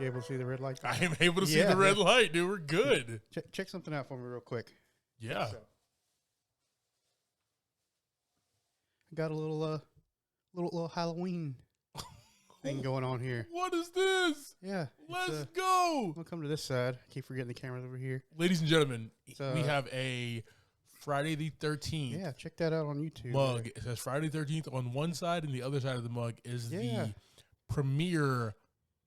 You able to see the red light? I am able to see the red light, dude. We're good. Check something out for me real quick. Yeah. I got a little Halloween thing going on here. What is this? Yeah. Let's go. We'll come to this side. I keep forgetting the camera's over here. Ladies and gentlemen, we have a Friday the 13th. Yeah, check that out on YouTube. Mug. It says Friday the 13th on one side, and the other side of the mug is the premier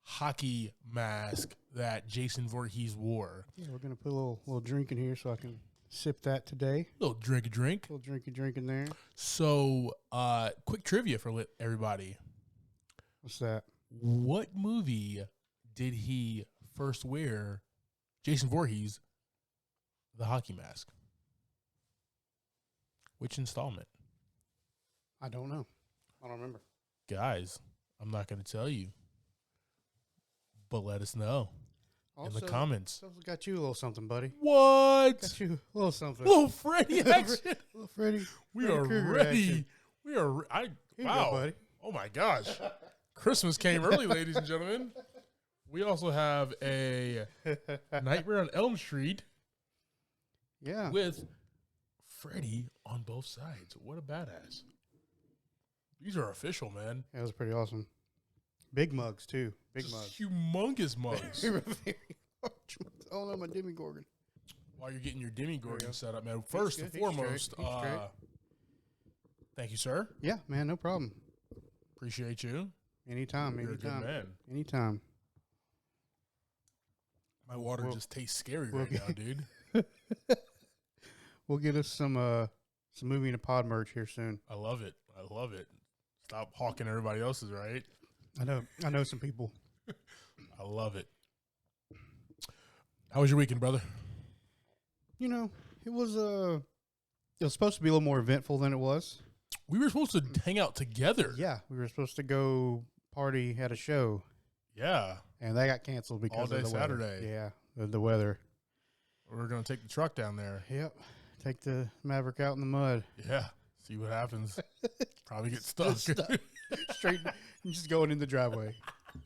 hockey mask that Jason Voorhees wore. Yeah, we're gonna put a little drink in here so I can sip that today. A little drink. A little drink in there. So, quick trivia for everybody. What's that? What movie did he first wear, Jason Voorhees, the hockey mask? Which installment? I don't know. I don't remember. Guys, I'm not going to tell you, but let us know in the comments. Also got you a little something, buddy. What? Got you a little something. Little Freddy action. Little Freddy. We are ready. We are. Here you Wow, go, buddy. Oh my gosh! Christmas came early, ladies and gentlemen. We also have a Nightmare on Elm Street. Yeah. With Freddy on both sides. What a badass. These are official, man. That was pretty awesome. Big mugs, too. Big Just mugs. humongous mugs. Very large mugs. Oh, no, my Demigorgon. While you're getting your Demigorgon set up, man, first and foremost, thank you, sir. Yeah, man, no problem. Appreciate you. Anytime. You're a good man. Anytime. My water just tastes scary right now, dude. We'll get us some movie in a pod merch here soon. I love it. Stop hawking everybody else's, right? I know some people. I love it. How was your weekend, brother? You know, it was supposed to be a little more eventful than it was. We were supposed to hang out together. Yeah, we were supposed to go party at a show. Yeah. And that got canceled because of the Saturday. Weather. Yeah, the weather. We're going to take the truck down there. Yep. Take the Maverick out in the mud. Yeah. See what happens. Probably get stuck. Straight, just going in the driveway.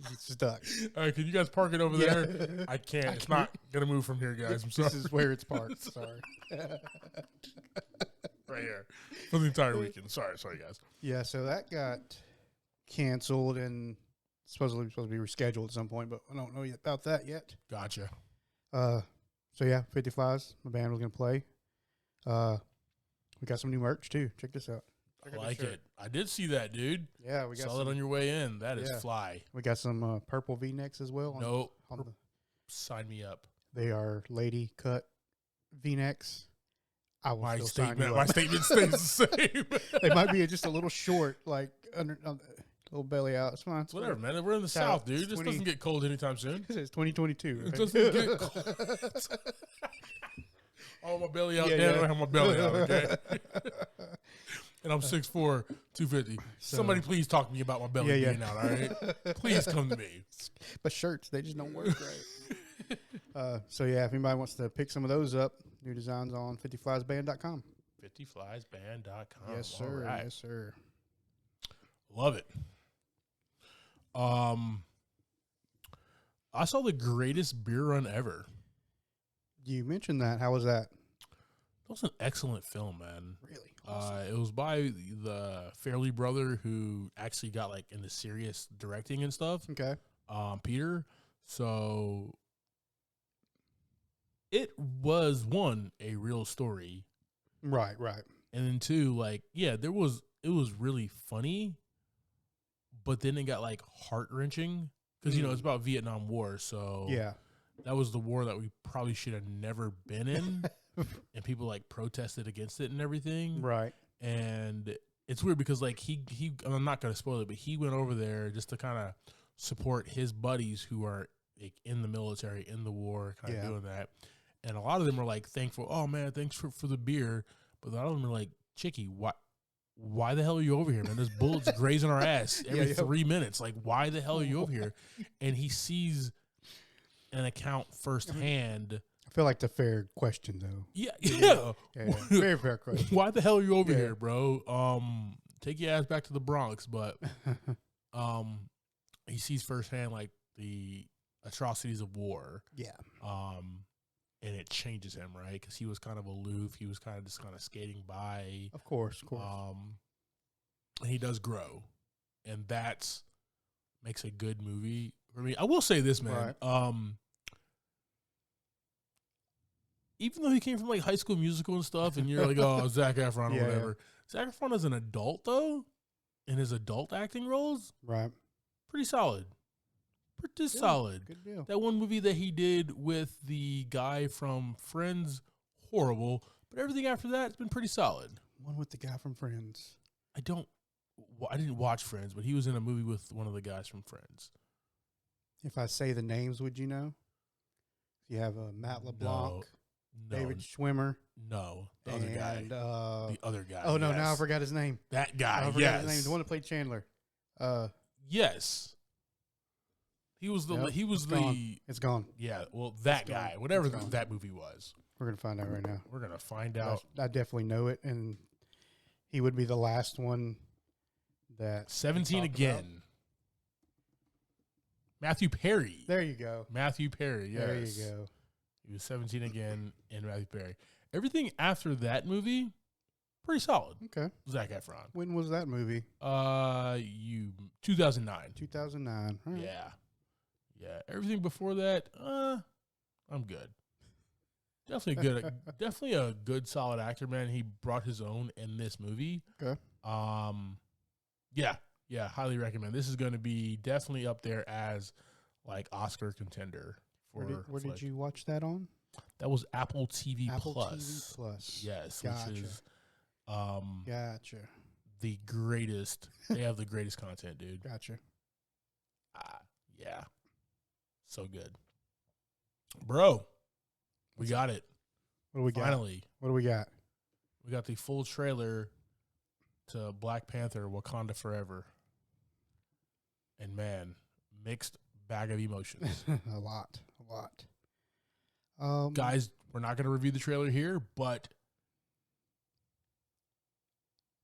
Just stuck. All right, can you guys park it over there? I can't. It's not going to move from here, guys. I'm sorry. This is where it's parked. Sorry. Right here. For the entire weekend. Sorry, guys. Yeah, so that got canceled and supposed to be rescheduled at some point, but I don't know about that yet. Gotcha. So yeah, 50 Flies, my band was going to play. We got some new merch too. Check this out. I like it. I did see that, dude. Yeah, we got saw that on your way in. That is fly. We got some purple V-necks as well. No, sign me up. They are lady cut V-necks. My statement stays the same. They might be just a little short, like under a little belly out. It's fine. It's whatever, man. We're in the South, dude. This doesn't get cold anytime soon. It's 2022. Right? It doesn't get cold. Oh, my belly out. Yeah, I don't have my belly out, okay? And I'm 6'4", 250. Somebody please talk to me about my belly being out, all right? Please come to me. But shirts, they just don't work right. So, yeah, if anybody wants to pick some of those up, new designs on 50fliesband.com. 50fliesband.com. Yes, sir. Right. Yes, sir. Love it. I saw the greatest beer run ever. You mentioned that. How was that? That was an excellent film, man. Really? Awesome. It was by the Farrell brother who actually got like into serious directing and stuff. Okay. Peter. So it was one, a real story. Right. And then two, like, yeah, it was really funny, but then it got like heart wrenching because, you know, it's about Vietnam War. So yeah, that was the war that we probably should have never been in. And people like protested against it and everything. Right. And it's weird because like he I'm not going to spoil it, but he went over there just to kind of support his buddies who are like in the military, in the war, kind of doing that. And a lot of them were like thankful. Oh man, thanks for the beer. But a lot of them are like, Chicky, why the hell are you over here, man? There's bullets grazing our ass every 3 minutes. Like, why the hell are you over here? And he sees an account firsthand. I feel like the fair question, though. Yeah. Very fair question. Why the hell are you over here, bro? Take your ass back to the Bronx. But he sees firsthand like the atrocities of war. Yeah. And it changes him, right? Because he was kind of aloof. He was kind of just kind of skating by. Of course. And he does grow, and that's makes a good movie for me. I will say this, man. Right. Even though he came from like High School Musical and stuff, and you're like, oh, Zac Efron or whatever. Zac Efron as an adult, though, in his adult acting roles, right, pretty solid. Pretty solid. Good deal. That one movie that he did with the guy from Friends, horrible. But everything after that, it's been pretty solid. One with the guy from Friends. I didn't watch Friends, but he was in a movie with one of the guys from Friends. If I say the names, would you know? You have Matt LeBlanc, David Schwimmer. No, the other guy. The other guy. Oh, no, now I forgot his name. That guy, I forgot his name. The one that played Chandler. Yes. He was the. Yep, he was it's gone. Yeah, well, that guy, whatever that movie was. We're gonna find out right now. We're gonna find out. I definitely know it, and he would be the last one. That 17 again. About. Matthew Perry. There you go. Matthew Perry. Yes. There you go. He was 17 again in Matthew Perry. Everything after that movie, pretty solid. Okay. Zac Efron. When was that movie? 2009. 2009. Right. Yeah. Everything before that, I'm good. Definitely good. Definitely a good, solid actor, man. He brought his own in this movie. Okay. Yeah. Highly recommend. This is going to be definitely up there as like Oscar contender. Where did you watch that on? That was Apple TV Apple Plus. TV Plus. Yes, gotcha. Which is gotcha. The greatest. They have the greatest content, dude. Gotcha. Yeah. So good. Bro, we got it. What do we got? Finally. What do we got? We got the full trailer to Black Panther Wakanda Forever. And man, mixed bag of emotions. A lot. Guys, we're not going to review the trailer here, but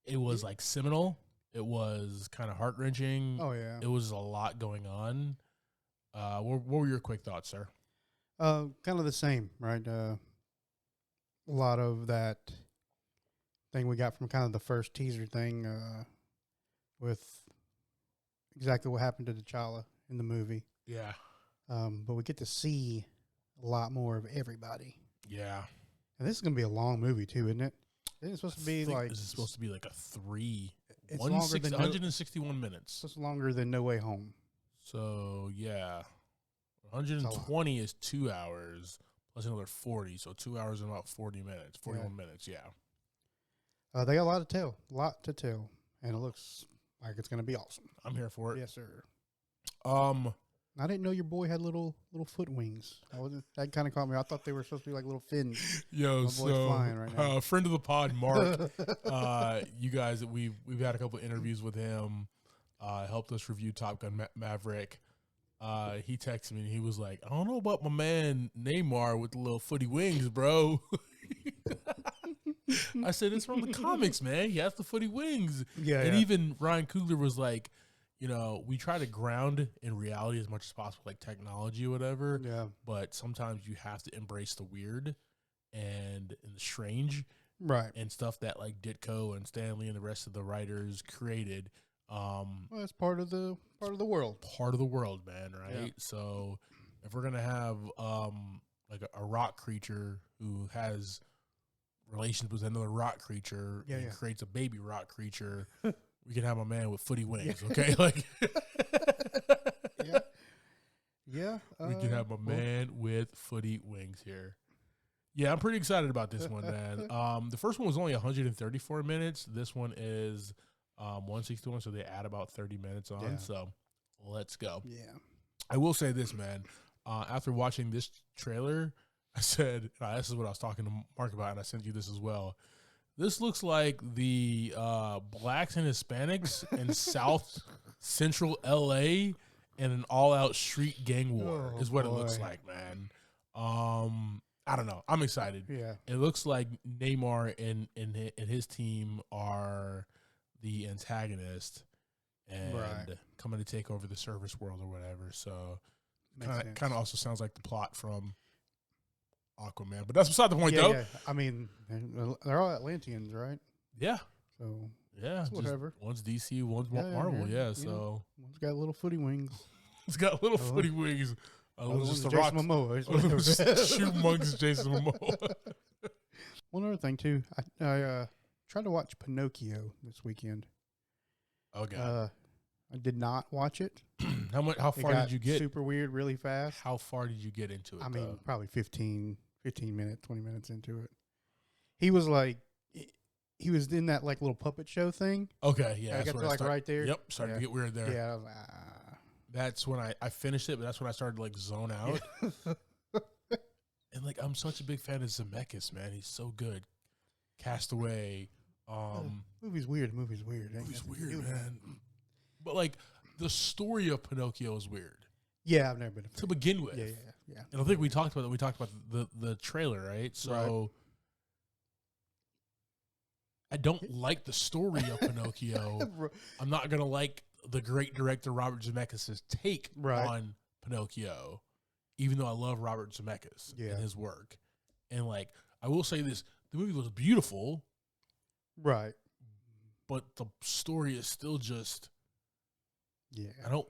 it was like seminal. It was kind of heart-wrenching. Oh, yeah. It was a lot going on. What were your quick thoughts, sir? Kind of the same, right? A lot of that thing we got from kind of the first teaser thing with exactly what happened to T'Challa in the movie. Yeah. But we get to see a lot more of everybody. Yeah. And this is going to be a long movie, too, isn't it? Isn't it supposed to be like... This is supposed to be like a 161 minutes. It's longer than No Way Home. So, yeah. 120 is 2 hours plus another 40. So 2 hours and about 41 minutes. Yeah. They got a lot to tell. And it looks like it's going to be awesome. I'm here for it. Yes, sir. I didn't know your boy had little foot wings. That kind of caught me. I thought they were supposed to be like little fins. Yo, my boy's flying right now. Friend of the pod, Mark. You guys, we've had a couple of interviews with him. Helped us review Top Gun Maverick. He texted me and he was like, "I don't know about my man Neymar with the little footy wings, bro." I said, "It's from the comics, man. He has the footy wings." Yeah. And even Ryan Coogler was like, we try to ground in reality as much as possible, like technology or whatever. Yeah. But sometimes you have to embrace the weird and the strange, right? And stuff that like Ditko and Stanley and the rest of the writers created. Well, that's part of the world. Part of the world, man. Right. Yeah. So if we're gonna have like a rock creature who has relations with another rock creature and creates a baby rock creature. We can have a man with footy wings, okay? Like, yeah. We can have a man with footy wings here. Yeah, I'm pretty excited about this one, man. The first one was only 134 minutes. This one is 161, so they add about 30 minutes on. Yeah. So let's go. Yeah. I will say this, man. After watching this trailer, I said, this is what I was talking to Mark about, and I sent you this as well. This looks like the blacks and Hispanics in South Central LA in an all-out street gang war is what it looks like, man. I don't know. I'm excited. Yeah. It looks like Neymar and his team are the antagonist and coming to take over the service world or whatever. So Kind of also sounds like the plot from Aquaman, but that's beside the point, though. Yeah. I mean, they're all Atlanteans, right? Yeah. So yeah, whatever. One's DC, one's Marvel. Yeah, so one's got little footy wings. It's got little footy wings. One's just Jason Momoa. Humongous Jason Momoa. One other thing too, I tried to watch Pinocchio this weekend. Oh god. I did not watch it. How far did you get? Super weird, really fast. How far did you get into it? I mean, probably 15 minutes, 20 minutes into it. He was like, he was in that like little puppet show thing. Okay, yeah. I got to like right there. Yep, started to get weird there. Yeah, I was like, That's when I finished it, but that's when I started to like zone out. And like, I'm such a big fan of Zemeckis, man. He's so good. Castaway. Movie's weird. Movie's weird, man. But like, the story of Pinocchio is weird. Yeah, I've never been to begin with. Yeah. And I think we talked about that. We talked about the trailer, right? So right. I don't like the story of Pinocchio. I'm not gonna like the great director Robert Zemeckis' take on Pinocchio, even though I love Robert Zemeckis and his work. And like, I will say this: the movie was beautiful, right? But the story is still just. Yeah, I don't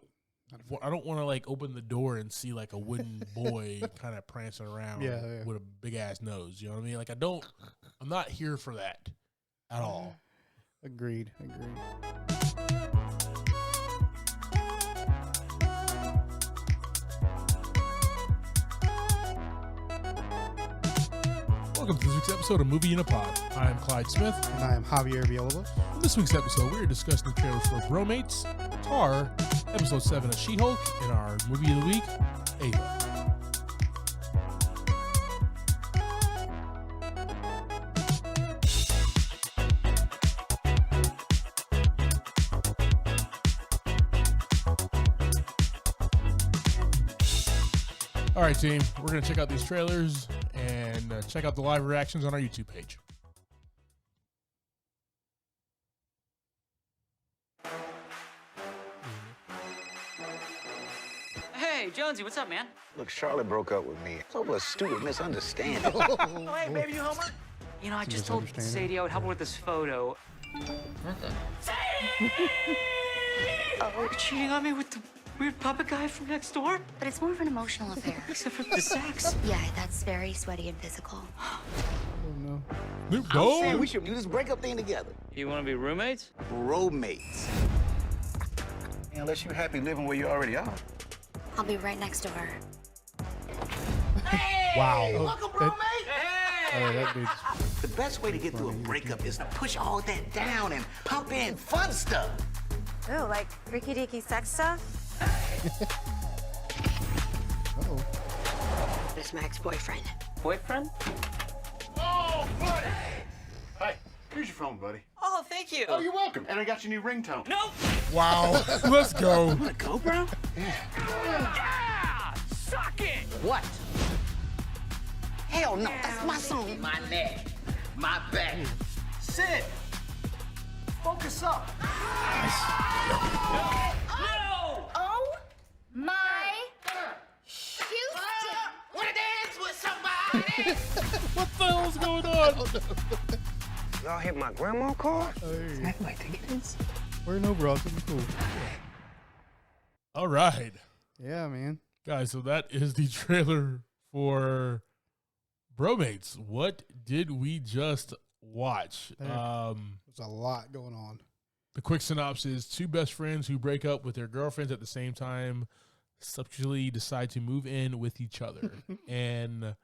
want to like open the door and see like a wooden boy kind of prancing around with a big ass nose. You know what I mean? Like I'm not here for that at all. Agreed. Welcome to this week's episode of Movie in a Pod. I am Clyde Smith. And I am Javier Villalobos. In this week's episode, we are discussing the trailers for Bromates, Tar, Episode 7 of She-Hulk, and our Movie of the Week, Ava. All right, team, we're going to check out these trailers and check out the live reactions on our YouTube page. Hey, Jonesy, what's up, man? Look, Charlotte broke up with me. It's over a stupid misunderstanding. Oh, hey, baby, you home? You know, I just told Sadie I would help her with this photo. Sadie! Oh, you're cheating on me with the weird puppet guy from next door? But it's more of an emotional affair. Except for the sex. Yeah, that's very sweaty and physical. Oh, no. Snoop I'm Dogg. saying we should do this breakup thing together. You want to be roommates? Roommates. Unless you're happy living where you already are. I'll be right next door. Hey! Wow. Welcome, roommate! Hey! That dude's The best way to get through a breakup is to push all that down and pump in fun stuff. Ooh, like freaky deaky sex stuff? This is my ex-boyfriend. Boyfriend? Oh, buddy! Hi, here's your phone, buddy. Oh, thank you. Oh, you're welcome. And I got your new ringtone. Nope. Wow. Let's go. Want to go, bro? Yeah! Suck it! What? Hell no, that's my song. My neck. My back. Sid! Focus up. No! Oh my Houston! Want to dance with somebody? What the hell's going on? Y'all hit my grandma car? Hey, Like tickets? wearing overalls. That'd be cool. All right. Yeah, man. Guys, so that is the trailer for Bromates. What did we just watch? There's a lot going on. The quick synopsis: two best friends who break up with their girlfriends at the same time subsequently decide to move in with each other. And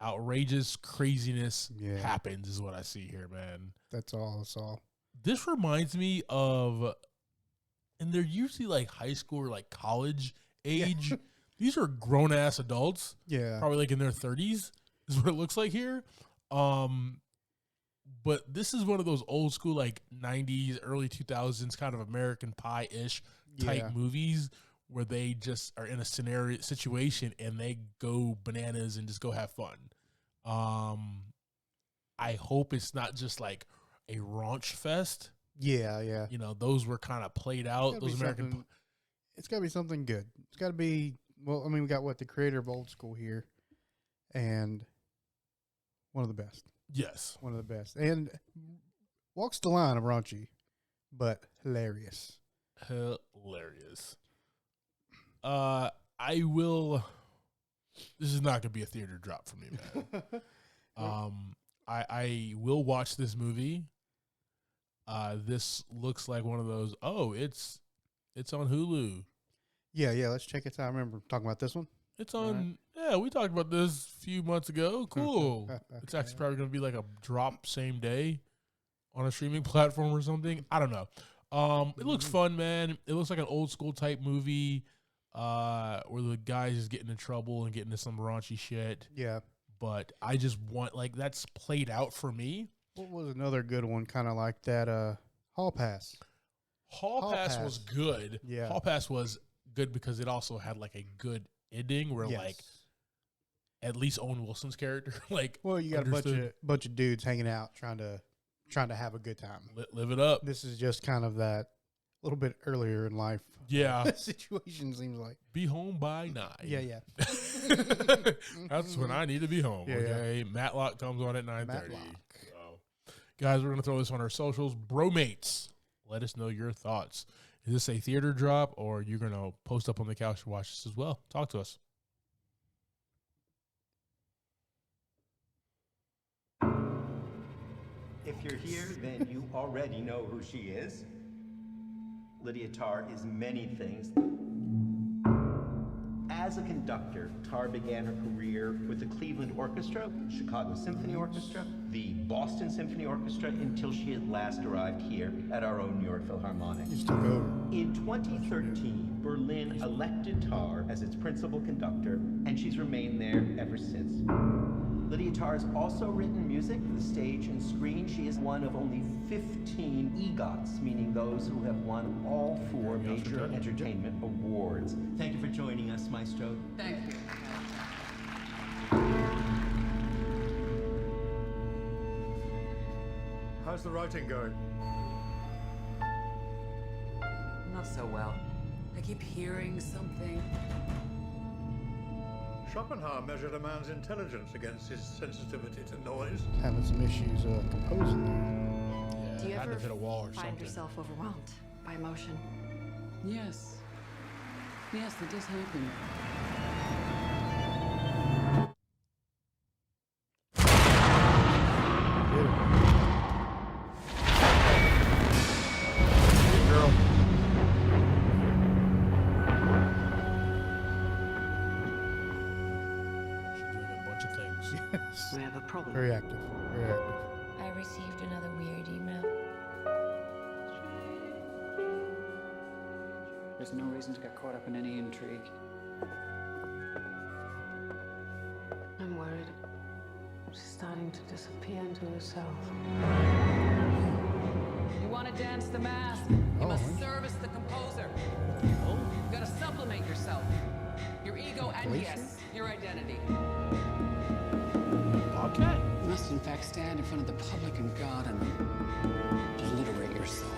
outrageous craziness happens is what I see here, man. That's all I saw. This reminds me of, and they're usually like high school or like college age. These are grown ass adults. Yeah. Probably like in their 30s is what it looks like here. But this is one of those old school like 90s, early 2000s kind of American Pie-ish type movies where they just are in a situation and they go bananas and just go have fun. I hope it's not just like a raunch fest. Yeah. You know, those were kind of played out. Those American. It's got to be something good. It's got to be Well, I mean, we got the creator of Old School here, and one of the best. Yes. One of the best. And walks the line of raunchy, but hilarious. Hilarious. I will. This is not going to be a theater drop for me, man. I will watch this movie. This looks like one of those. Oh, it's on Hulu. Yeah. Let's check it out. I remember talking about this one. It's on. Right. Yeah, we talked about this a few months ago. Cool. It's actually probably going to be like a drop same day on a streaming platform or something. I don't know. It looks fun, man. It looks like an old school type movie where the guy's just getting in trouble and getting into some raunchy shit. Yeah. But I just want, like, that's played out for me. What was another good one, kind of like that? Hall Pass. Hall Pass was good. Yeah. Hall Pass was good because it also had, like, a good ending where, like, at least Owen Wilson's character, like, well, you got a bunch of dudes hanging out trying to have a good time. Live it up. This is just kind of that little bit earlier in life. Yeah. Situation seems like. Be home by 9. Yeah. That's when I need to be home. Yeah, okay. Matlock comes on at 9:30. Matlock. So, guys, we're going to throw this on our socials. Bromates, let us know your thoughts. Is this a theater drop, or are you going to post up on the couch and watch this as well? Talk to us. If you're here, then you already know who she is. Lydia Tarr is many things. As a conductor, Tarr began her career with the Cleveland Orchestra, Chicago Symphony Orchestra, the Boston Symphony Orchestra, until she had last arrived here at our own New York Philharmonic. Just took over. In 2013, Berlin elected Tarr as its principal conductor, and she's remained there ever since. Lydia Tarr has also written music for the stage and screen. She is one of only 15 EGOTs, meaning those who have won all 4 major entertainment awards. Thank you for joining us, Maestro. Thank you. How's the writing going? Not so well. I keep hearing something. Schopenhauer measured a man's intelligence against his sensitivity to noise. Having some issues composing there. Yeah, Do you had to ever hit a wall or find something. yourself overwhelmed by emotion? Yes. Yes, that does happen. Yes. We have a problem. Very active. Very active. I received another weird email. There's no reason to get caught up in any intrigue. I'm worried. She's starting to disappear into herself. You want to dance the mask? You must service the composer. You gotta supplement yourself. Your ego and yes, your identity. Okay. You must in fact stand in front of the public and God and obliterate yourself.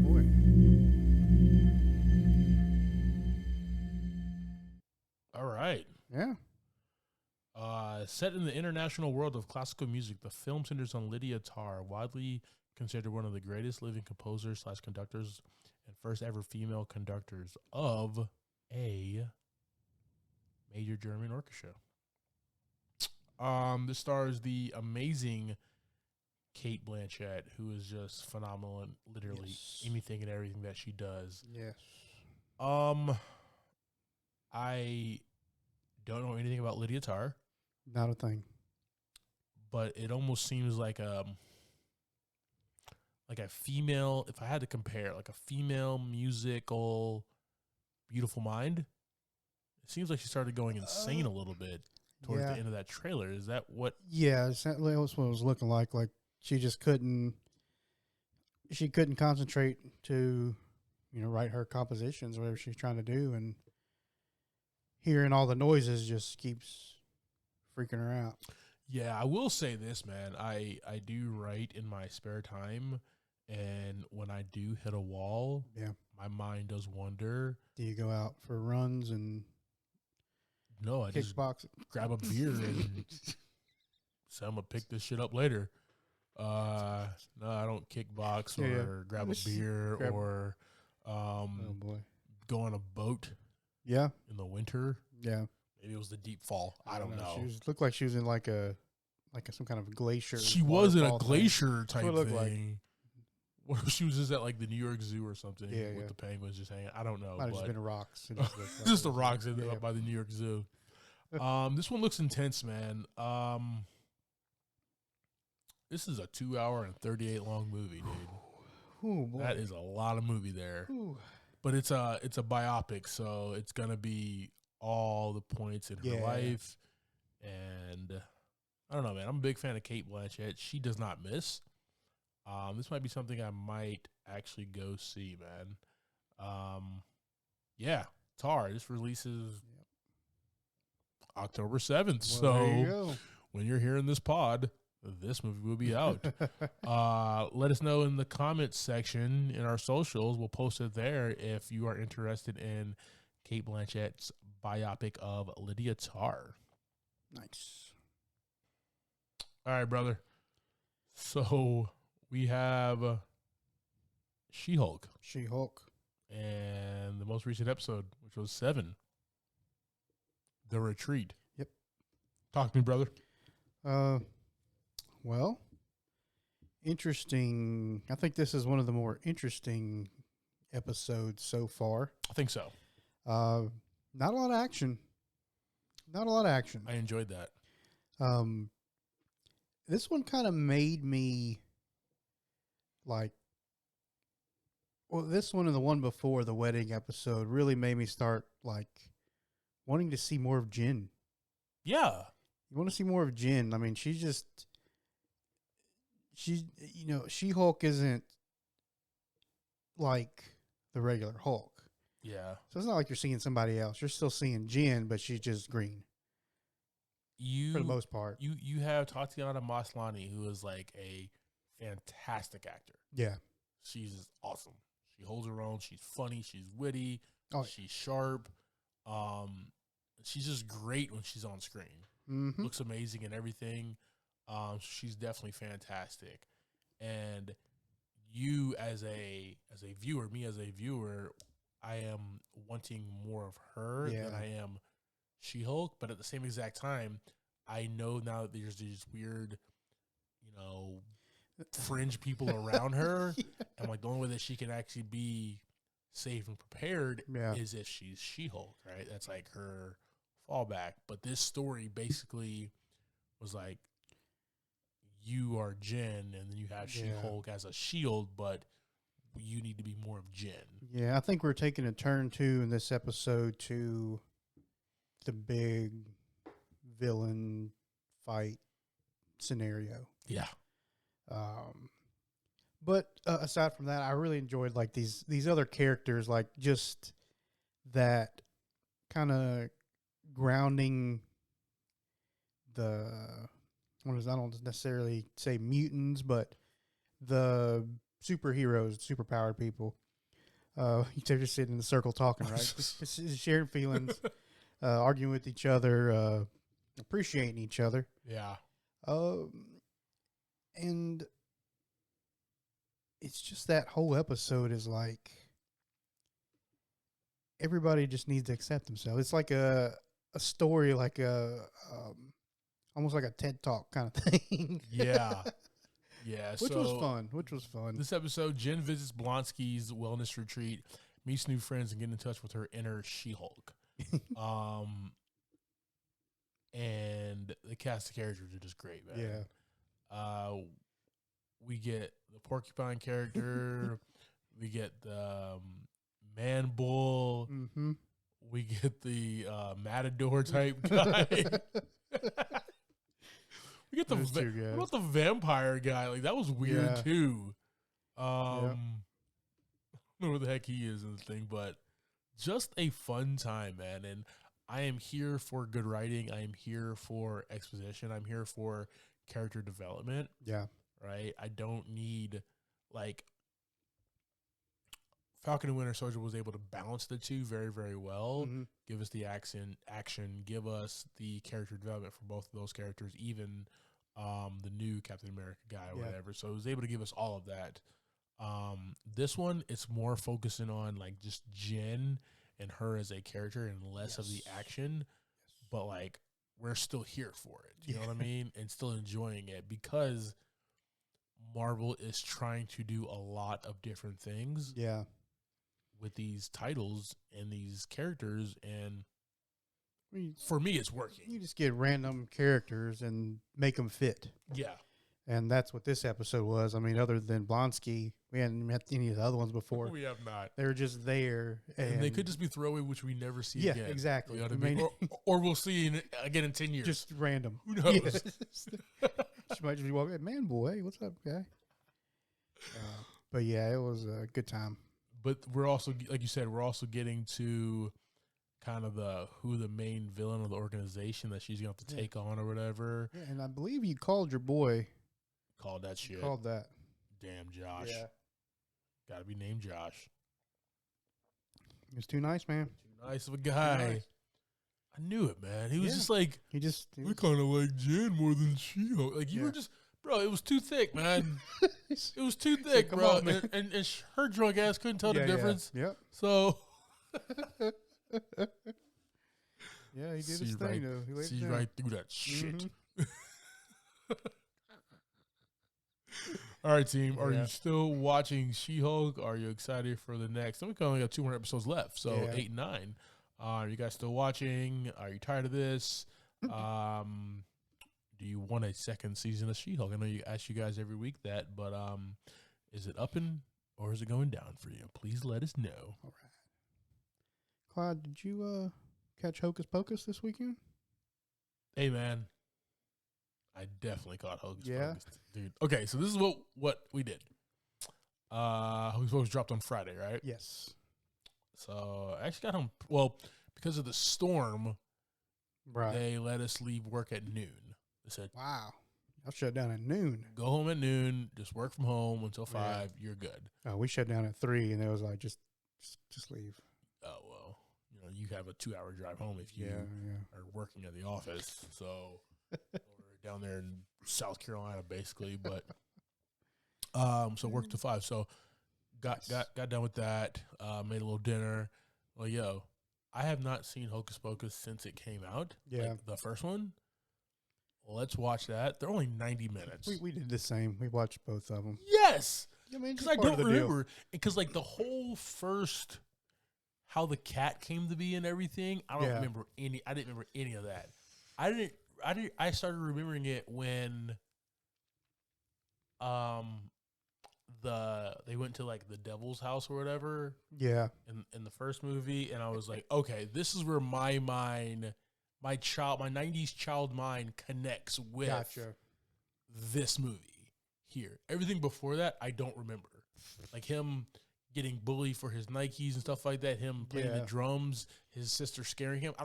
Boy. All right. Yeah. Set in the international world of classical music, the film centers on Lydia Tarr, widely considered one of the greatest living composers / conductors and first ever female conductors of a major German orchestra. This stars the amazing Kate Blanchett, who is just phenomenal in literally anything and everything that she does. Yes. I don't know anything about Lydia Tarr, Not a thing. but it almost seems like a female, if I had to compare, like a female musical Beautiful Mind. It seems like she started going insane a little bit towards the end of that trailer. Is that what? Yeah, that's what it was looking like. Like she just couldn't. She couldn't concentrate to, write her compositions, whatever she's trying to do, and hearing all the noises just keeps freaking her out. Yeah, I will say this, man. I do write in my spare time, and when I do hit a wall, Yeah. my mind does wander. Do you go out for runs and No, I just kickbox? grab a beer and say I'm gonna pick this shit up later. No, I don't kickbox or grab a beer or Oh boy. go on a boat Yeah. in the winter. Yeah. Maybe it was the deep fall. I don't know. Looked like she was in like some kind of glacier. She was in a waterfall thing. glacier type That's what it looked thing. What if she was just at like the New York Zoo or something Yeah, with yeah. the penguins just hanging? I don't know. Might have just but been rocks. just the rocks ended up by the New York Zoo. This one looks intense, man. This is a 2 hour and 38 long movie, dude. Ooh, boy. That is a lot of movie there. Ooh. But it's a biopic, so it's gonna be all the points in her life. And I don't know, man. I'm a big fan of Cate Blanchett. She does not miss. This might be something I might actually go see, man. Yeah, Tar. This releases October 7th. Well, there you so go. when you're hearing this pod, this movie will be out. Let us know in the comments section in our socials. We'll post it there if you are interested in Cate Blanchett's biopic of Lydia Tarr. Nice. All right, brother. So we have She-Hulk She-Hulk. and the most recent episode, which was 7, The Retreat. Yep. Talk to me, brother. Well, interesting. I think this is one of the more interesting episodes so far. I think so. Not a lot of action. I enjoyed that. This one kind of made me like, well, this one and the one before the wedding episode really made me start like wanting to see more of Jen. Yeah. You want to see more of Jen. I mean, She-Hulk isn't like the regular Hulk. Yeah. So it's not like you're seeing somebody else. You're still seeing Jen, but she's just green for the most part. You have Tatiana Maslany, who is like a fantastic actor. Yeah. She's awesome. She holds her own. She's funny. She's witty. Oh, she's sharp. She's just great when she's on screen. Mm-hmm. Looks amazing and everything. She's definitely fantastic. And you as a viewer, me as a viewer, I am wanting more of her than I am She-Hulk. But at the same exact time, I know now that there's these weird, fringe people around her. And like the only way that she can actually be safe and prepared is if she's She-Hulk, right? That's like her fallback. But this story basically was like, you are Jen, and then you have She-Hulk as a shield, but you need to be more of Jen. Yeah, I think we're taking a turn too in this episode to the big villain fight scenario. Yeah. But aside from that, I really enjoyed like these other characters, like just that kind of grounding I don't necessarily say mutants, but the superheroes, superpowered people. They're just sitting in a circle talking, right? It's sharing feelings, arguing with each other, appreciating each other. Yeah. And it's just that whole episode is like everybody just needs to accept themselves. It's like a story, like almost like a TED Talk kind of thing. Yeah. Yeah. Which was fun. This episode, Jen visits Blonsky's wellness retreat, meets new friends, and gets in touch with her inner She-Hulk. And the cast of characters are just great, man. Yeah. We get the porcupine character. We get the man bull. Mm-hmm. We get the matador type guy. We get what about the vampire guy? Like that was weird too. I don't know where the heck he is in the thing, but just a fun time, man. And I am here for good writing. I am here for exposition. I'm here for character development. Yeah. Right? I don't need, like, Falcon and Winter Soldier was able to balance the two very, very well. Mm-hmm. Give us the action, give us the character development for both of those characters, even the new Captain America guy or whatever. So it was able to give us all of that. This one, it's more focusing on like just Jen and her as a character and less of the action. But like we're still here for it. You know what I mean? And still enjoying it because Marvel is trying to do a lot of different things. Yeah. With these titles and these characters, and We- for me, it's working. You just get random characters and make them fit. Yeah. And that's what this episode was. I mean, other than Blonsky, we hadn't met any of the other ones before. We have not. They were just there. And they could just be throwaway, which we never see again. Yeah, exactly. You know what I mean? Or we'll see again in 10 years. Just random. Who knows? Yes. She might just be walking, man, boy, hey, what's up, guy? But yeah, it was a good time. But we're also, like you said, we're also getting to kind of who the main villain of the organization that she's going to have to take on or whatever. Yeah, and I believe you called your boy. Called that shit. Called that. Damn, Josh. Yeah. Got to be named Josh. He was too nice, man. Too nice of a guy. Nice. I knew it, man. He was just like, he we kind of like Jen more than She-Hulk. Like, you were just, bro, it was too thick, man. It was too thick, come bro. on, man. And her drunk ass couldn't tell the difference. Yep. So. Yeah, he did his thing, though. He laid it See down. right through that shit. All right, team. Are you still watching She-Hulk? Are you excited for the next? I think we only got 2 more episodes left, so 8 and 9. Are you guys still watching? Are you tired of this? Do you want a second season of She-Hulk? I know you ask you guys every week that, but is it up or is it going down for you? Please let us know. All right. Clyde, did you catch Hocus Pocus this weekend? Hey, man. I definitely caught Hocus Yeah? Pocus, dude. Okay, so this is what we did. Hocus Pocus dropped on Friday, right? Yes. So I actually got home. Well, because of the storm, Right. they let us leave work at noon. They said, Wow. I'll shut down at noon. go home at noon, just work from home until 5. You're good. We shut down at 3, and it was like, just leave. Oh, well, you have a 2-hour drive home if you are working at the office. So we're down there in South Carolina, basically. But so worked to 5. So got done with that. Made a little dinner. Well, yo, I have not seen Hocus Pocus since it came out. Yeah. Like the first one. Let's watch that. They're only 90 minutes. We did the same. We watched both of them. Yes. I mean, Because I don't remember. Because like the whole first, how the cat came to be and everything, I don't remember any. I didn't remember any of that. I started remembering it when they went to like the devil's house or whatever. Yeah. In the first movie, and I was like, okay, this is where my mind, my 90s child mind connects with this movie here. Everything before that, I don't remember. Like him getting bullied for his Nikes and stuff like that, him playing the drums, his sister scaring him. I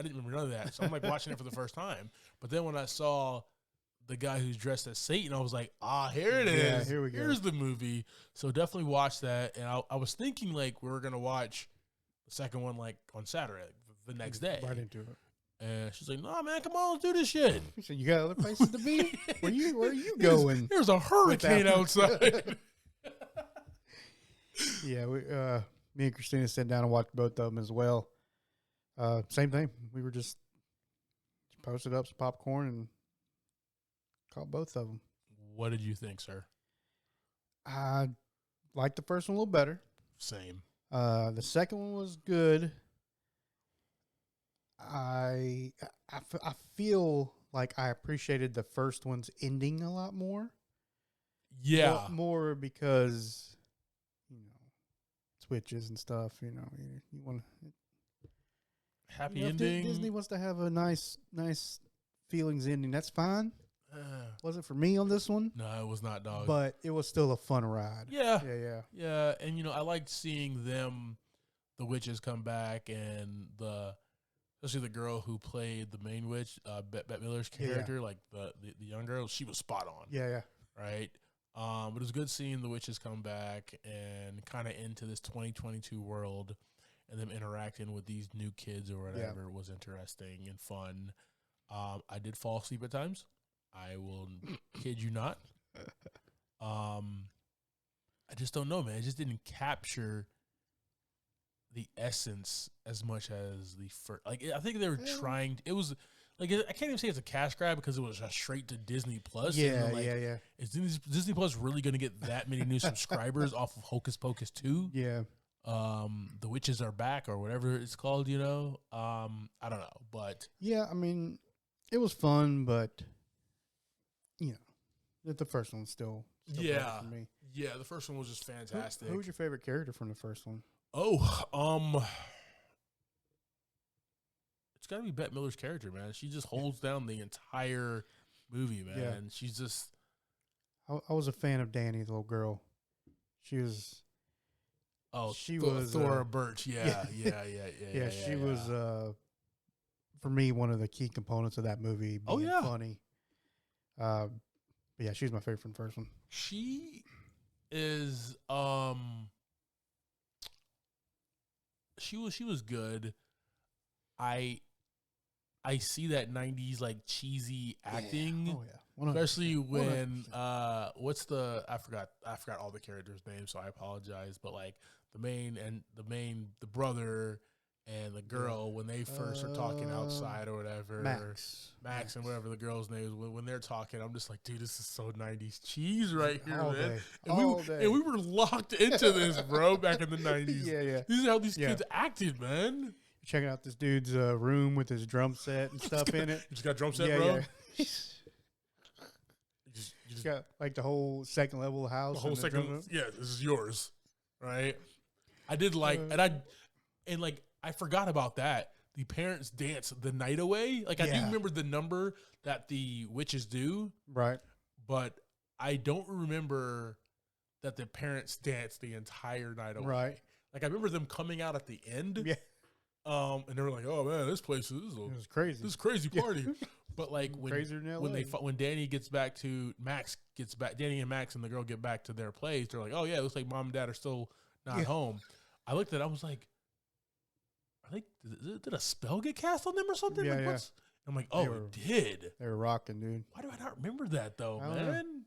didn't remember none of that. So I'm like watching it for the first time. But then when I saw the guy who's dressed as Satan, I was like, here it is. Yeah, here we go. Here's the movie. So definitely watch that. And I was thinking like we were going to watch the second one like on Saturday, the next day. Right into it. And she's like, "No, man, come on, let's do this shit." He said, "You got other places to be? Where are you going?" There's a hurricane outside. Yeah, me and Christina sat down and watched both of them as well. Same thing. We were just posted up some popcorn and caught both of them. What did you think, sir? I liked the first one a little better. Same. The second one was good. I feel like I appreciated the first one's ending a lot more. Yeah. More because, it's witches and stuff, you want happy ending. Disney wants to have a nice feelings ending. That's fine. Wasn't for me on this one. No, it was not, dog. But it was still a fun ride. Yeah. Yeah. And I liked seeing the witches come back and especially the girl who played the main witch, Bette Midler's character, like the young girl. She was spot on. Yeah. Right. But it was good seeing the witches come back and kind of into this 2022 world, and them interacting with these new kids or whatever. It was interesting and fun. I did fall asleep at times. I will kid you not. I just don't know, man. It just didn't capture the essence as much as the first. Like, I think they were trying. It was like, I can't even say it's a cash grab because it was straight to Disney Plus. Yeah, like, yeah. Is Disney Plus really going to get that many new subscribers off of Hocus Pocus 2? Yeah. The Witches Are Back or whatever it's called, you know? I don't know, but Yeah, I mean, it was fun, but, you know, the first one's still better for me. Yeah, the first one was just fantastic. Who's your favorite character from the first one? It's got to be Bette Midler's character, man. She just holds down the entire movie, man. Yeah. She's just... I was a fan of Danny, the little girl. She was... Oh, she was Thora Birch. Yeah. She was, for me, one of the key components of that movie. Being funny. But yeah, she's my favorite from the first one. She is... She was good. I see that 90s like cheesy acting. Oh yeah. 100%. Especially when 100%. I forgot all the characters' names, so I apologize. But like the brother and the girl, when they first are talking outside or whatever, Max and whatever the girl's name is, when they're talking, I'm just like, dude, this is so 90s cheese right here, all man. Day. And we were locked into this, bro, back in the 90s. Yeah. These are how these kids acted, man. Checking out this dude's room with his drum set and stuff in it. You just got drum set, bro? Yeah. You just got like the whole second level house. The whole second, this is yours, right? I did like, I forgot about that. The parents dance the night away. Like, I do remember the number that the witches do. Right. But I don't remember that the parents dance the entire night away. Right. Like, I remember them coming out at the end. Yeah. And they were like, "Oh man, this place is crazy. This crazy party." But like when Danny and Max and the girl get back to their place, they're like, "Oh yeah, it looks like mom and dad are still not home." I looked at it, I was like, did a spell get cast on them or something? Yeah, like, I'm like, oh, it did. They were rocking, dude. Why do I not remember that though, man?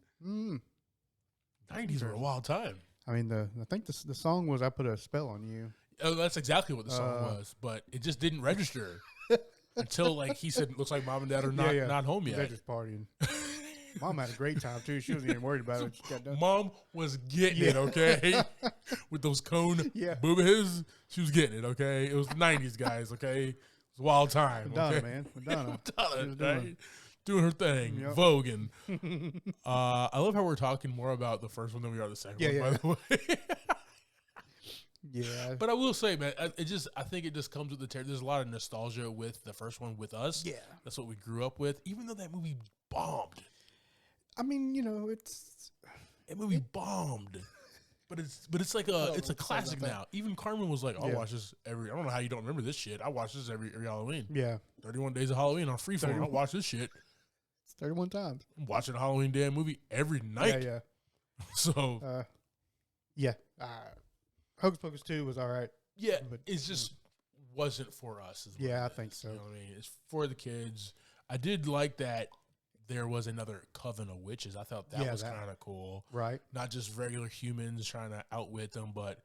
90s were a wild time. I mean, I think the song was "I Put a Spell on You." Oh, that's exactly what the song was, but it just didn't register until like he said, "Looks like mom and dad are not home yet." They're just partying. Mom had a great time too. She wasn't even worried about it. She got done. Mom was getting it, okay, with those cone boobies. She was getting it, okay. It was the 90s, guys, okay. It was a wild time. Madonna, okay? man, Madonna, right? Doing her thing, voguing. I love how we're talking more about the first one than we are the second one. By the way. Yeah, but I will say, man, I think it just comes with the territory. There's a lot of nostalgia with the first one with us. Yeah, that's what we grew up with. Even though that movie bombed. I mean, you know, that movie bombed, but it's like it's a classic now. Even Carmen was like, "I'll watch this every." I don't know how you don't remember this shit. I watch this every Halloween. Yeah, 31 Days of Halloween on Freeform. I'll watch this shit. It's 31 times. I'm watching a Halloween damn movie every night. Yeah. So, Hocus Pocus 2 was all right. Yeah, but it just wasn't for us. I think so. You know what I mean? It's for the kids. I did like that there was another coven of witches. I thought that was kind of cool. Right. Not just regular humans trying to outwit them, but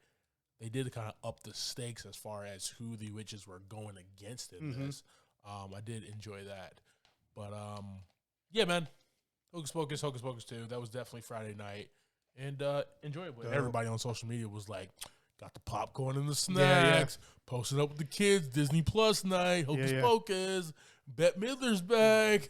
they did kind of up the stakes as far as who the witches were going against in this. I did enjoy that. But, yeah, man. Hocus Pocus 2. That was definitely Friday night. And enjoyable. Everybody on social media was like, got the popcorn and the snacks, posted up with the kids, Disney Plus night, Hocus Pocus, Bette Midler's back.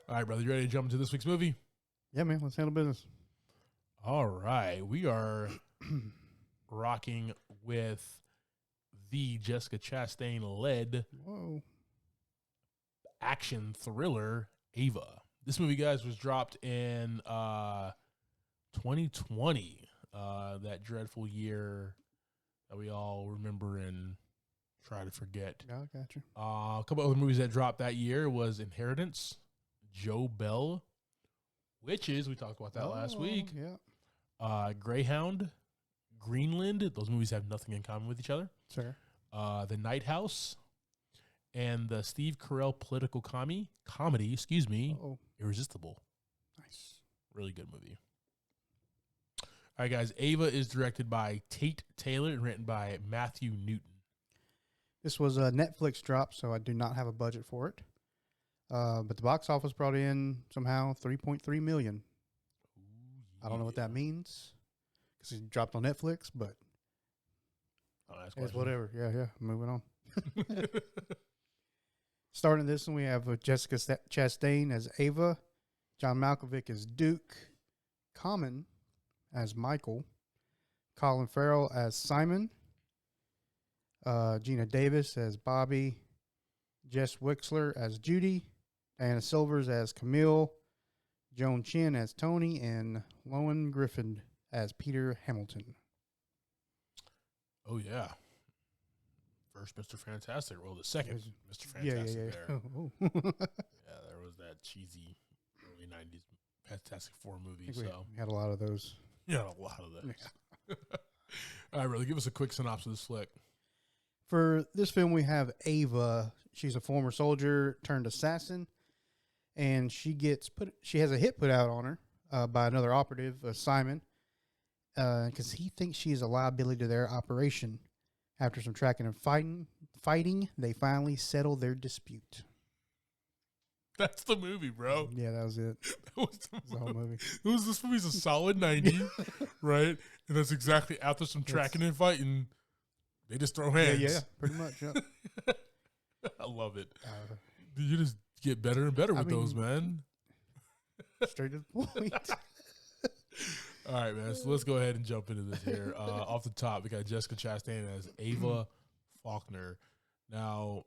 All right, brother, you ready to jump into this week's movie? Yeah, man, let's handle business. All right, we are rocking with the Jessica Chastain-led action thriller Ava. This movie, guys, was dropped in 2020. that dreadful year that we all remember and try to forget. Yeah, I got you. A couple other movies that dropped that year was Inheritance, Joe Bell, Witches. We talked about that last week. Yeah. Greyhound, Greenland. Those movies have nothing in common with each other. Sure. The Night House, and the Steve Carell political comedy, Irresistible. Nice. Really good movie. All right, guys. Ava is directed by Tate Taylor and written by Matthew Newton. This was a Netflix drop, so I do not have a budget for it. But the box office brought in somehow $3.3 million. I don't know what that means because it dropped on Netflix, but it's whatever. Yeah. Moving on. Starting this one, we have Jessica Chastain as Ava, John Malkovich as Duke, Common as Michael, Colin Farrell as Simon, Gina Davis as Bobby, Jess Wixler as Judy, Diana Silvers as Camille, Joan Chen as Tony, and Lowen Griffin as Peter Hamilton. Oh, yeah. First Mr. Fantastic. Well, the second Mr. Fantastic there. Yeah, there was that cheesy early 90s Fantastic Four movie. We had a lot of those. Yeah, a lot of those. Yeah. All right, brother, give us a quick synopsis of this flick. For this film, we have Ava. She's a former soldier turned assassin, and she has a hit put out on her by another operative, Simon, because he thinks she is a liability to their operation. After some tracking and fighting, they finally settle their dispute. That's the movie, bro. Yeah, that was it. That was the whole movie. This movie's a solid 90, right? And that's exactly after some tracking and fighting, they just throw hands. Yeah, pretty much. Yeah. I love it. You just get better and better with those, man. Straight to the point. All right, man. So let's go ahead and jump into this here. Off the top, we got Jessica Chastain as Ava Faulkner. Now,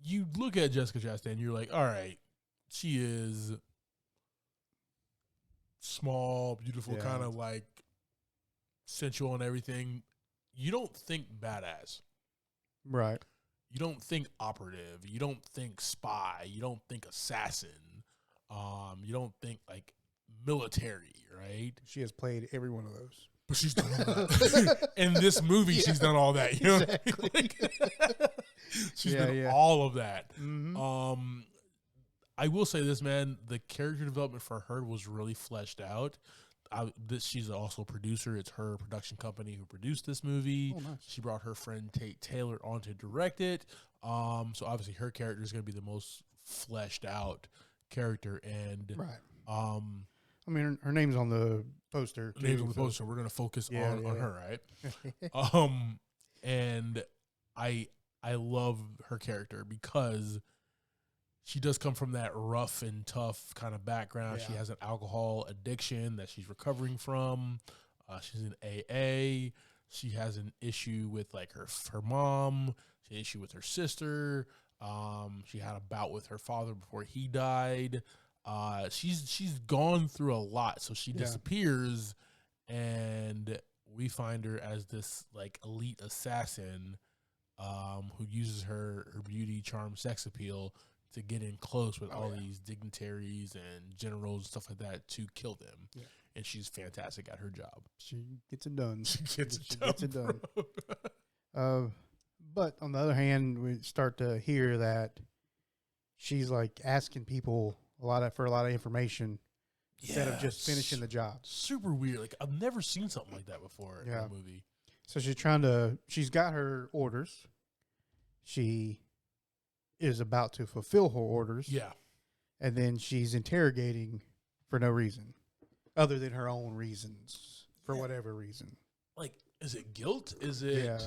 you look at Jessica Chastain, you're like, all right, she is small, beautiful, kind of like sensual and everything. You don't think badass. Right. You don't think operative. You don't think spy. You don't think assassin. You don't think like military, right? She has played every one of those. But she's done all that. In this movie, she's done all that. You know exactly. She's done all of that. Mm-hmm. I will say this, man. The character development for her was really fleshed out. She's also a producer. It's her production company who produced this movie. Oh, nice. She brought her friend Tate Taylor on to direct it. So obviously her character is going to be the most fleshed out character. And right. I mean, her name's on the poster. Name's on the poster. We're going to focus on her, right? And I love her character because she does come from that rough and tough kind of background. Yeah. She has an alcohol addiction that she's recovering from. She's in AA. She has an issue with like her mom. She had an issue with her sister. She had a bout with her father before he died. She's gone through a lot, so she disappears, and we find her as this like elite assassin, who uses her beauty, charm, sex appeal to get in close with all these dignitaries and generals and stuff like that to kill them. Yeah. And she's fantastic at her job. She gets it done. She gets it done. But on the other hand, we start to hear that she's like asking people for a lot of information instead of just finishing the job. Super weird. Like I've never seen something like that before in a movie. So she's got her orders. She is about to fulfill her orders. Yeah. And then she's interrogating for no reason other than her own reasons for whatever reason. Like, is it guilt? Is it,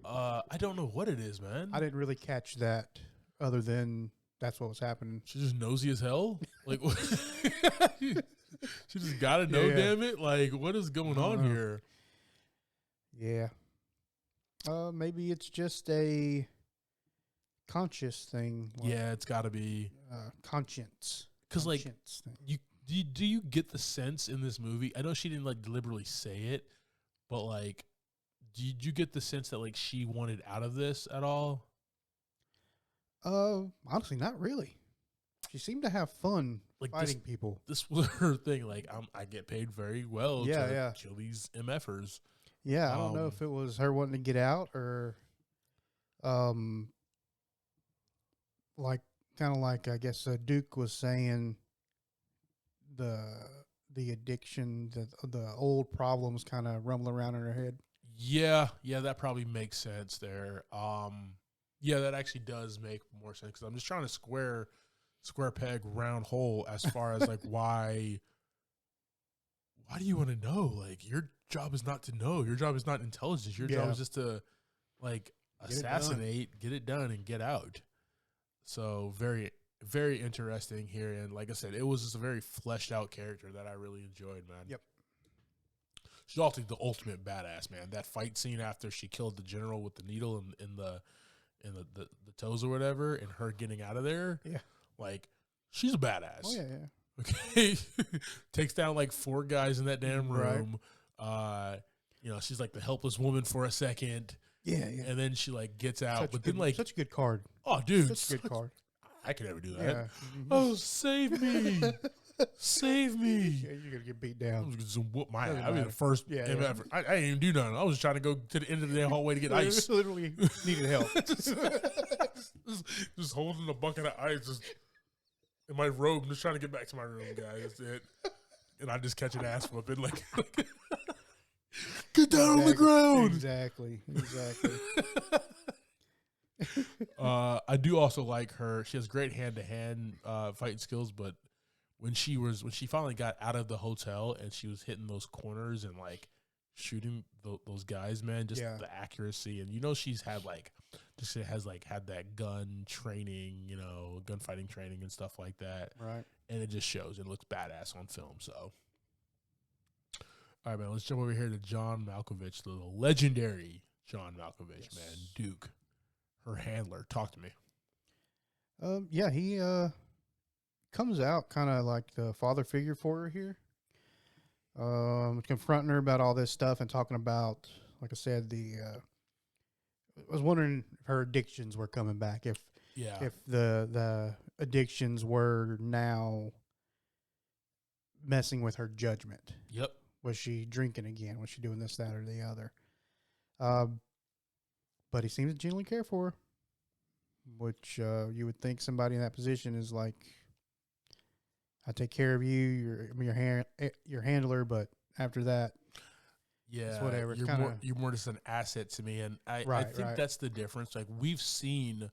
I don't know what it is, man. I didn't really catch that other than that's what was happening. She's just nosy as hell. Like, she just got to know, damn it. Like, what is going on here? Yeah. Maybe it's just a conscious thing. Yeah, it's got to be conscience. Because, like, Do you get the sense in this movie? I know she didn't like deliberately say it, but like, did you get the sense that like she wanted out of this at all? Honestly, not really. She seemed to have fun Like fighting people. This was her thing. Like, I get paid very well to kill these MFers. Yeah, I don't know if it was her wanting to get out or, like kind of like I guess Duke was saying, the addiction, the old problems kind of rumble around in her head. Yeah, that probably makes sense there. Yeah, that actually does make more sense because I'm just trying to square peg round hole as far as like why do you want to know? Like, your job is not to know. Your job is not intelligence. Your job is just to like assassinate, get it done, and get out. So very, very interesting here. And like I said, it was just a very fleshed out character that I really enjoyed, man. Yep. She's also the ultimate badass, man. That fight scene after she killed the general with the needle in the toes or whatever, and her getting out of there. Yeah. Like, she's a badass. Oh, yeah. Okay. Takes down like 4 guys in that damn room. Right. She's like the helpless woman for a second. Yeah. And then she like gets out. Such a good card. Oh, dude. Such a good card. I could never do that. Yeah. Oh, save me. Save me. Yeah, you're going to get beat down. I was going to whoop my ass. I mean, the first ever. I didn't even do nothing. I was trying to go to the end of the damn hallway to get ice. Literally needed help. just holding a bucket of ice just in my robe, just trying to get back to my room, guys. That's it. And I just catch an ass whooping. Like, get down on the ground. Exactly. I do also like her. She has great hand-to-hand fighting skills, but when she finally got out of the hotel and she was hitting those corners and like shooting those guys, man, just the accuracy, and she's had had that gun training, gunfighting training and stuff like that, right? And it just shows. It looks badass on film. So, all right, man, let's jump over here to John Malkovich, the legendary John Malkovich, man, Duke. Her handler. Talk to me. Yeah, he comes out kind of like the father figure for her here. Confronting her about all this stuff and talking about, like I said, I was wondering if her addictions were coming back. If the addictions were now messing with her judgment. Yep. Was she drinking again? Was she doing this, that, or the other? But he seems to genuinely care for her, which you would think somebody in that position is like, I take care of you, your handler, but after that, it's whatever. It's you're more just an asset to me, and I think that's the difference. Like, we've seen,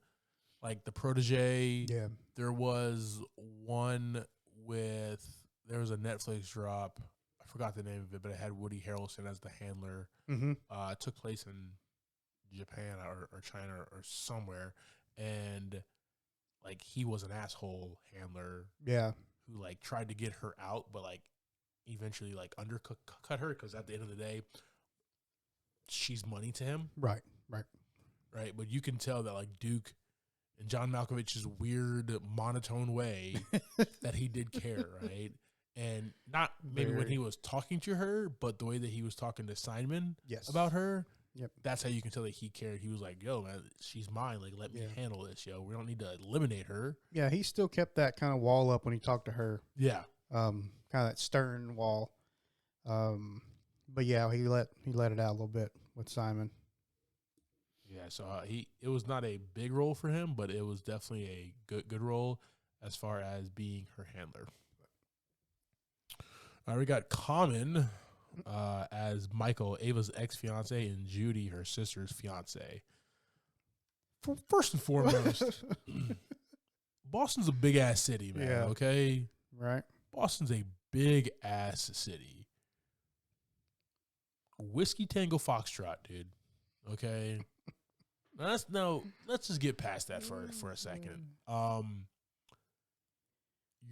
like, the protege. Yeah, there was there was a Netflix drop. I forgot the name of it, but it had Woody Harrelson as the handler. Mm-hmm. It took place in Japan or China or somewhere, and like, he was an asshole handler. Yeah. Who like tried to get her out, but like eventually like undercut her, because at the end of the day, she's money to him. Right. But you can tell that like Duke in John Malkovich's weird monotone way that he did care, right? And not maybe when he was talking to her, but the way that he was talking to Simon about her. Yep. That's how you can tell that he cared. He was like, yo, man, she's mine. Like, let me handle this, yo. We don't need to eliminate her. Yeah, he still kept that kind of wall up when he talked to her. Yeah. Kind of that stern wall. But yeah, he let it out a little bit with Simon. Yeah, so it was not a big role for him, but it was definitely a good role as far as being her handler. All right, we got Common as Michael, Ava's ex-fiance, and Judy, her sister's fiance. First and foremost, Boston's a big-ass city, man, okay? Right. Boston's a big-ass city. Whiskey Tango Foxtrot, dude, okay? Let's just get past that for a second.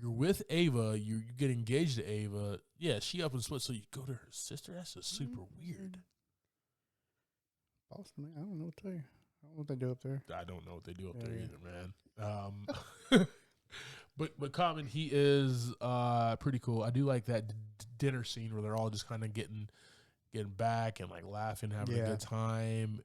You're with Ava. You get engaged to Ava. Yeah, she up and split. So you go to her sister. That's just super weird. Boston, man, I don't know what to tell you. I don't know what they do up there. I don't know what they do up there either, man. But Common, he is pretty cool. I do like that dinner scene where they're all just kind of getting back and like laughing, having a good time.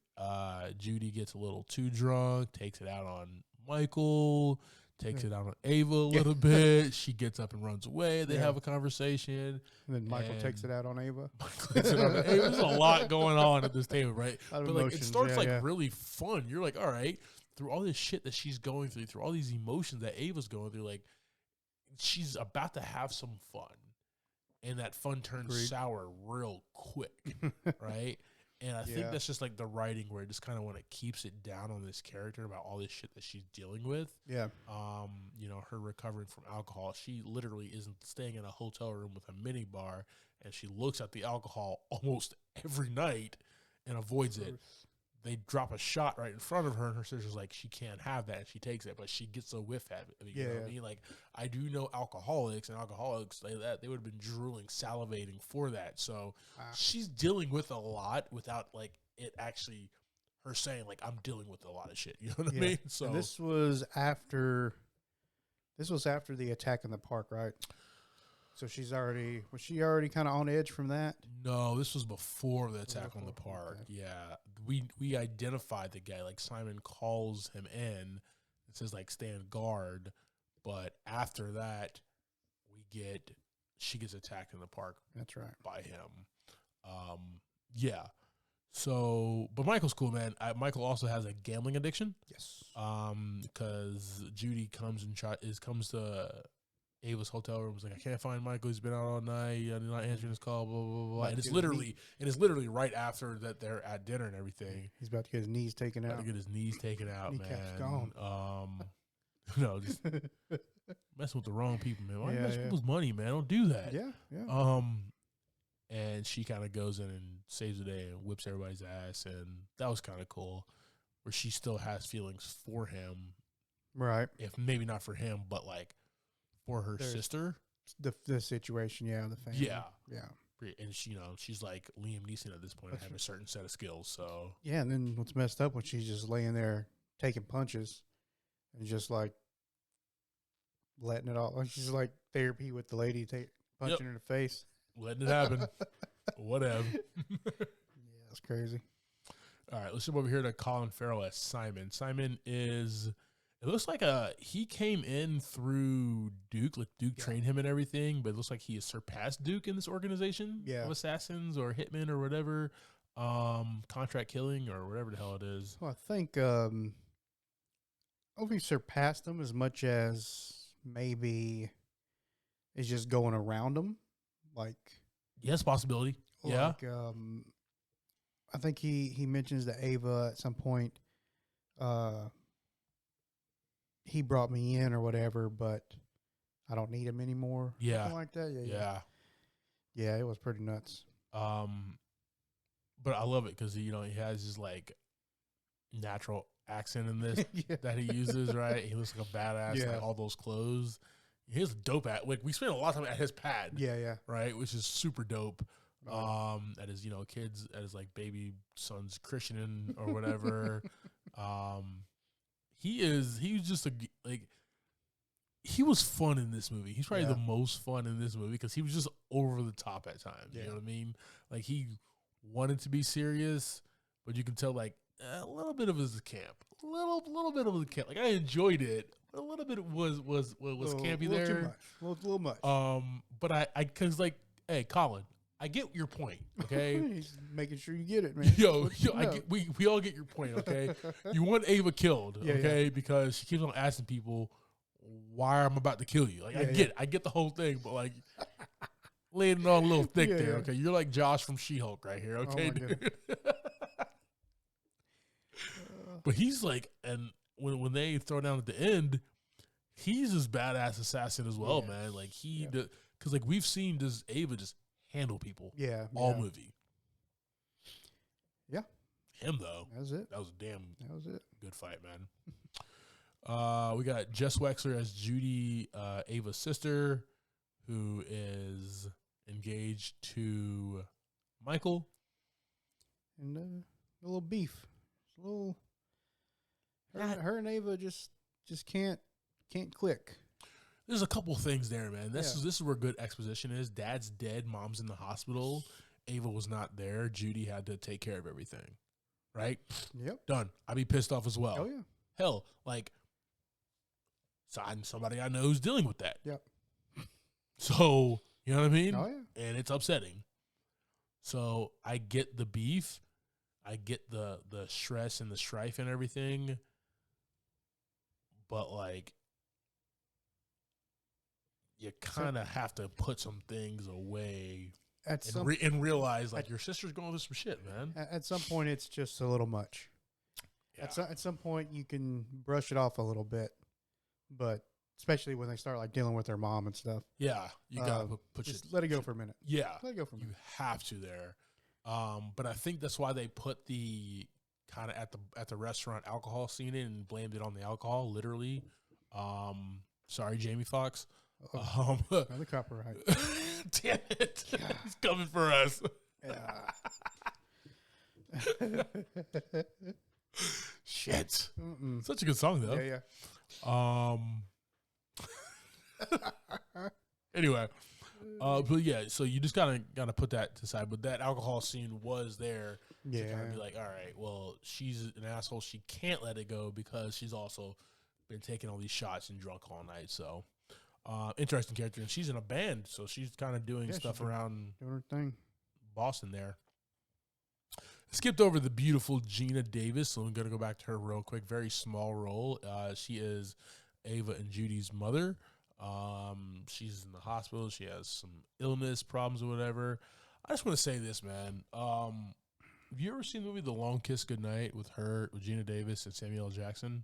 Judy gets a little too drunk, takes it out on Michael, takes it out on Ava a little bit. She gets up and runs away. They have a conversation. And then Michael takes it out on Ava. Takes it on Ava. There's a lot going on at this table, right? But like it emotions, starts really fun. You're like, all right, through all this shit that she's going through all these emotions that Ava's going through, like she's about to have some fun. And that fun turns sour real quick, right? And I think that's just like the writing where it just kind of when it keeps it down on this character about all this shit that she's dealing with. Yeah. You know, her recovering from alcohol. She literally isn't staying in a hotel room with a mini bar, and she looks at the alcohol almost every night and avoids it. They drop a shot right in front of her, and her sister's like, she can't have that, and she takes it, but she gets a whiff at it. You know what I mean? Like, I do know alcoholics like that, they would have been drooling, salivating for that. So she's dealing with a lot without, like, it actually, her saying, like, I'm dealing with a lot of shit. You know what I mean? So and this was after the attack in the park, right? So was she already kind of on edge from that? No, this was before the attack on the park. Okay. Yeah. We identified the guy, like Simon calls him in and says like stand guard, but after that she gets attacked in the park. That's right. By him. Yeah. So, but Michael's cool, man. Michael also has a gambling addiction. Yes. Because Judy comes to Ava's hotel room. Was like, I can't find Michael. He's been out all night. I'm not answering his call. Blah blah blah. And it's literally right after that they're at dinner and everything. He's about to get his knees taken out. About to get his knees taken out, Kneecap's man. gone. No, just messing with the wrong people, man. Why you mess with people's money, man? Don't do that. Yeah. And she kind of goes in and saves the day and whips everybody's ass, and that was kind of cool. Where she still has feelings for him, right? If maybe not for him, but like. For her sister, the situation, the family, and she, she's like Liam Neeson at this point, and having a certain set of skills. So and then what's messed up when she's just laying there taking punches and just like letting it all. Like she's like therapy with the lady, punching her in the face, letting it happen. Whatever. That's crazy. All right, let's jump over here to Colin Farrell as Simon. Simon is. It looks like he came in through Duke, like Duke trained him and everything, but it looks like he has surpassed Duke in this organization of assassins or hitmen or whatever, contract killing or whatever the hell it is. Well, I think I don't think he surpassed them as much as maybe it's just going around them. Like, yes, possibility. Yeah. I think he mentions that Ava at some point. He brought me in or whatever, but I don't need him anymore. Yeah. Something like that. Yeah. Yeah, it was pretty nuts. But I love it because, he has his, like, natural accent in this that he uses, right? He looks like a badass, like all those clothes. He has a dope like, we spent a lot of time at his pad. Yeah. Right? Which is super dope. At his, kids, at his, like, baby son's christening or whatever. He was just he was fun in this movie. He's probably the most fun in this movie because he was just over the top at times. You know what I mean? Like he wanted to be serious, but you can tell like a little bit of his camp, a little bit of his camp. Like I enjoyed it, but a little bit was campy there. Too much. A little much. But I cause like, hey, Colin, I get your point, okay? He's making sure you get it, man. Yo, we all get your point, okay? You want Ava killed, okay? Because she keeps on asking people why I'm about to kill you. Like I get the whole thing, but like laying it on a little thick there, okay? You're like Josh from She-Hulk right here, okay? But he's like, and when they throw down at the end, he's this badass assassin as well, man. Like because like we've seen this Ava just handle people. All movie. Yeah. Him though. That was it. That was it. Good fight, man. We got Jess Wexler as Judy, Ava's sister, who is engaged to Michael. And a little beef. It's a little her and Ava just can't click. There's a couple things there, man. This is where good exposition is. Dad's dead. Mom's in the hospital. Ava was not there. Judy had to take care of everything. Right? Yep. Done. I'd be pissed off as well. Oh, yeah. Hell, like, so I'm somebody I know who's dealing with that. Yep. So, you know what I mean? Oh, yeah. And it's upsetting. So I get the beef. I get the stress and the strife and everything. But, like, you kind of have to put some things away and realize, like, your sister's going through some shit, man. At some point, it's just a little much. Yeah. At some point, you can brush it off a little bit, but especially when they start like dealing with their mom and stuff. Yeah, you gotta put just let it go for a minute. Yeah, let it go for a minute. You have to there. But I think that's why they put the kind of at the restaurant alcohol scene in and blamed it on the alcohol, literally. Sorry, Jamie Foxx. Another copyright. Damn it. He's coming for us. Shit. Such a good song, though. Yeah. Anyway. But yeah, so you just gotta put that to the side. But that alcohol scene was there to kind of be like, all right, well, she's an asshole. She can't let it go because she's also been taking all these shots and drunk all night. So, interesting character. And she's in a band, so she's kind of doing stuff around doing her thing. Boston there. Skipped over the beautiful Gina Davis, so I'm going to go back to her real quick. Very small role. She is Ava and Judy's mother. She's in the hospital. She has some illness problems or whatever. I just want to say this, man. Have you ever seen the movie The Long Kiss Goodnight with Gina Davis and Samuel L. Jackson?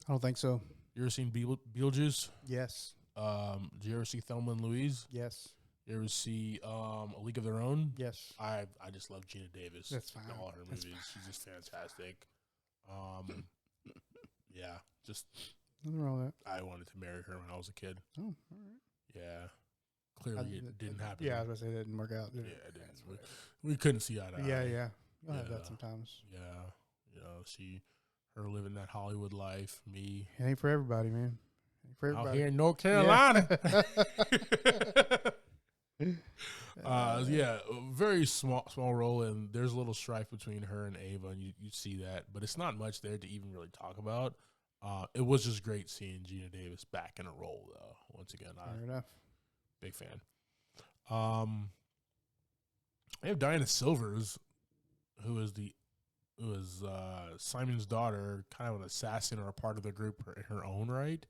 I don't think so. You ever seen Beetlejuice? Yes. Did you ever see Thelma and Louise? Yes. You ever see A League of Their Own? Yes. I just love Gina Davis. That's fine. In all her That's movies. She's just fantastic. Yeah, just nothing wrong with that. I wanted to marry her when I was a kid. Oh, all right. Yeah. Clearly it didn't happen. Yeah, I was going to say that didn't work out. Yeah, it didn't. We couldn't see eye to eye. Yeah. You'll have that sometimes. Yeah. You know, her living that Hollywood life, me. It ain't for everybody, man. Ain't for everybody. Out here in North Carolina. Yeah. A very small role, and there's a little strife between her and Ava, and you see that, but it's not much there to even really talk about. It was just great seeing Gina Davis back in a role, though. Once again, Fair enough. Big fan. I have Diana Silvers, who is Simon's daughter, kind of an assassin or a part of the group in her own right.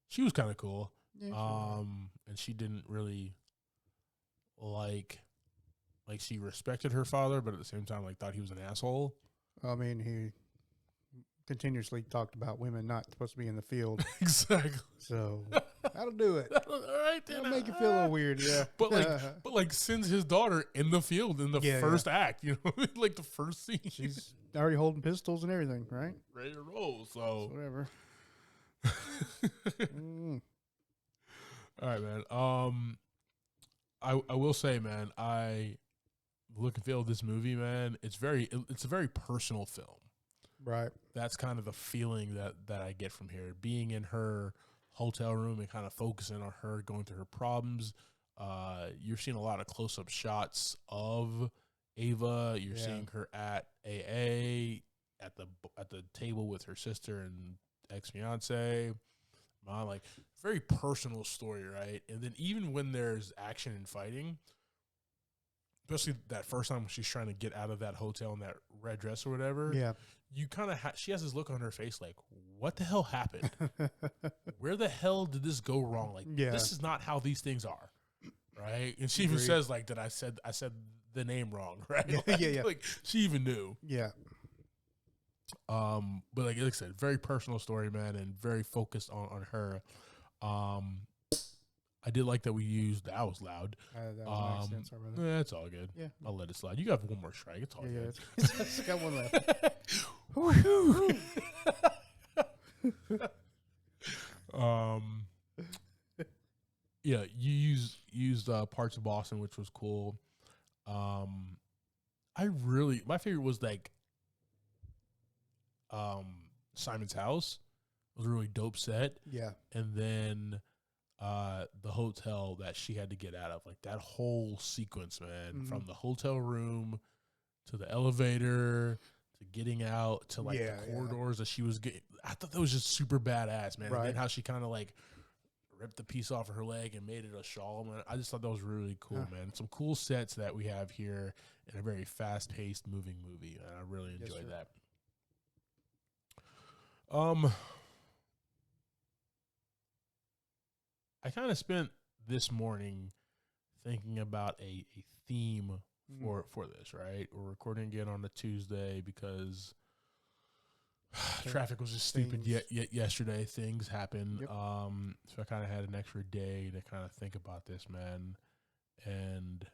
She was kind of cool. Yeah, and she didn't really like she respected her father, but at the same time, thought he was an asshole. I mean, he continuously talked about women not supposed to be in the field. Exactly. So that'll do it. All right, then. That'll make you feel a little weird, yeah. But sends his daughter in the field in the first act, you know, the first scene. She's already holding pistols and everything, right? Ready to roll. So whatever. All right, man. I will say, man, look and feel of this movie, man. It's a very personal film. Right. That's kind of the feeling that I get from here. Being in her hotel room and kind of focusing on her going through her problems. You're seeing a lot of close-up shots of Ava. You're seeing her at AA at the table with her sister and ex-fiance. Very personal story, right? And then even when there's action and fighting, especially that first time when she's trying to get out of that hotel in that red dress or whatever, you kind of she has this look on her face like, what the hell happened? Where the hell did this go wrong? This is not how these things are, right? And she even says that I said the name wrong, right? Yeah. She even knew. Yeah. But like I said, very personal story, man, and very focused on her. I did like that we used that was loud. That was an accident, sorry about that. Yeah, it's all good. Yeah. I'll let it slide. You got one more strike. It's all good. Yeah. It's got one left. Yeah, you used parts of Boston, which was cool. My favorite was Simon's house. It was a really dope set. Yeah. And then hotel that she had to get out of. Like that whole sequence, man, Mm-hmm. from the hotel room to the elevator to getting out to like the corridors that she was getting. I thought that was just super badass, man. Right. And then how she kind of like ripped the piece off of her leg and made it a shawl, man. I just thought that was really cool, man. Some cool sets that we have here in a very fast-paced, moving movie, and I really enjoyed that. I kind of spent this morning thinking about a theme for this, right? We're recording again on a Tuesday because traffic was just stupid yesterday. Things happened. Yep. So I kind of had an extra day to kind of think about this, man. And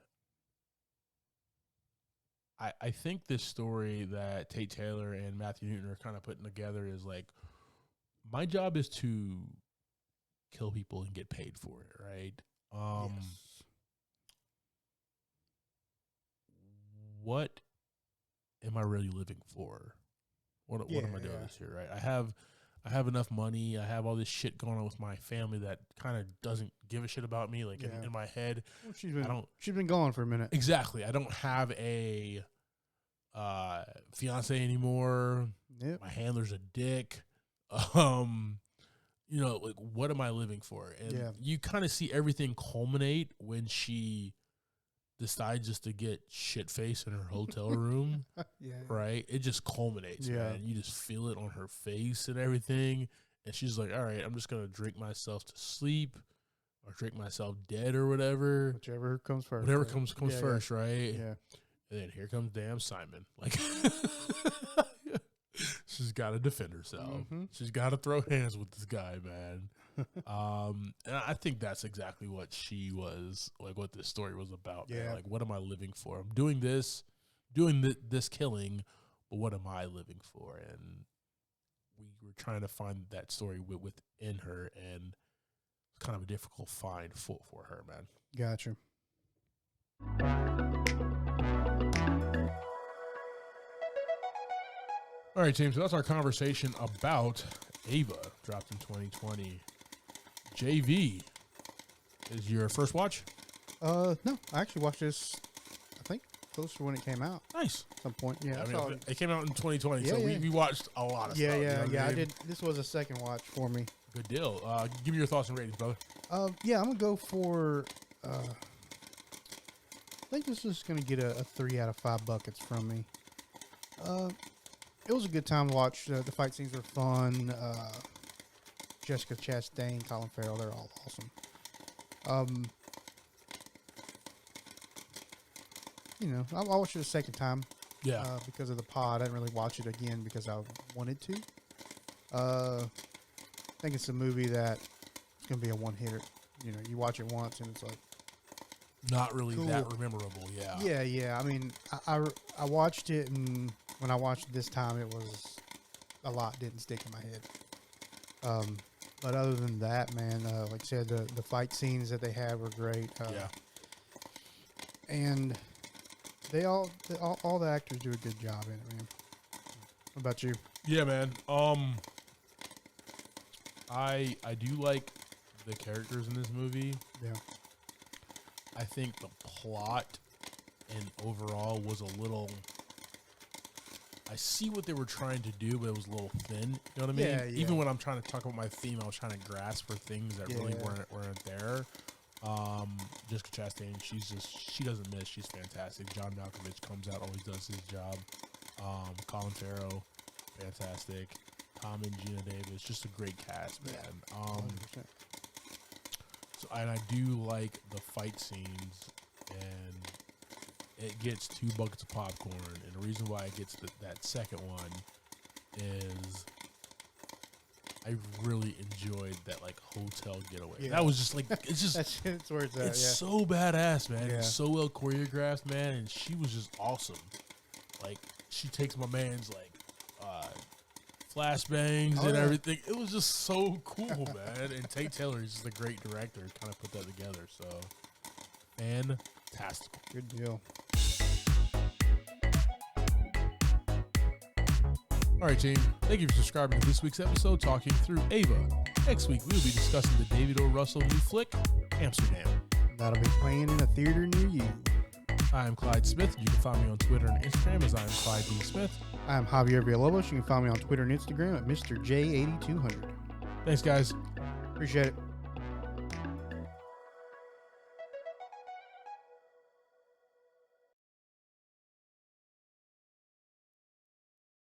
I think this story that Tate Taylor and Matthew Newton are kind of putting together is like, my job is to kill people and get paid for it, right? What am I really living for? What am I doing this here, right? I have enough money. I have all this shit going on with my family that kind of doesn't give a shit about me. Like in my head, well, she's been gone for a minute. Exactly. I don't have a fiance anymore. Yep. My handler's a dick. You know, like, what am I living for? And you kind of see everything culminate when she decides just to get shit-faced in her hotel room, right? It just culminates, man. You just feel it on her face and everything. And she's like, all right, I'm just going to drink myself to sleep or drink myself dead or whatever. Whichever comes first. Whatever comes first, right? Yeah. And then here comes damn Simon. Like, she's got to defend herself. Mm-hmm. She's got to throw hands with this guy, man. And I think that's exactly what she was, like, what this story was about. Yeah. Man. Like, what am I living for? I'm doing this killing, but what am I living for? And we were trying to find that story within her, and it's kind of a difficult find for her, man. Gotcha. All right, team. So that's our conversation about Ava, dropped in 2020. JV, is your first watch? No, I actually watched this, I think, close to when it came out. Nice. At some point. Yeah. I mean, it came out in 2020, so we watched a lot of stuff. Yeah, you know what I mean? I did. This was a second watch for me. Good deal. Give me your thoughts and ratings, brother. Yeah, I'm going to go for, I think this is going to get a 3 out of 5 buckets from me. It was a good time to watch. The fight scenes were fun. Jessica Chastain, Colin Farrell, they're all awesome. You know, I watched it a second time. Yeah. Because of the pod. I didn't really watch it again because I wanted to. I think it's a movie that it's going to be a one-hitter. You know, you watch it once and it's like, not really cool. that memorable, yeah. Yeah. I mean, I watched it, and when I watched it this time, it was a lot didn't stick in my head. But other than that, man, like I said, the fight scenes that they had were great. And all the actors do a good job in it, man. What about you? Yeah, man. I do like the characters in this movie. Yeah. I think the plot and overall was a little. I see what they were trying to do, but it was a little thin. You know what I mean? Yeah. Even when I'm trying to talk about my theme, I was trying to grasp for things that really weren't there. Jessica Chastain, she doesn't miss. She's fantastic. John Malkovich comes out, always does his job. Colin Farrell, fantastic. Tom and Gina Davis, just a great cast, man. 100%. So, and I do like the fight scenes, and it gets 2 buckets of popcorn. And the reason why it gets that second one is I really enjoyed that, like, hotel getaway. Yeah. That was just like, it's just That's where it's at. it's so badass, man. Yeah. It's so well choreographed, man, and she was just awesome. Like, she takes my man's like flashbangs and everything. It was just so cool, man. And Tate Taylor is just a great director. Kind of put that together. So fantastic. Good deal. All right, team. Thank you for subscribing to this week's episode, Talking Through Ava. Next week, we will be discussing the David O. Russell new flick, Amsterdam. That'll be playing in a theater near you. I'm Clyde Smith. You can find me on Twitter and Instagram as I'm Clyde D. Smith. I'm Javier Villalobos. You can find me on Twitter and Instagram at Mr. J8200. Thanks, guys. Appreciate it.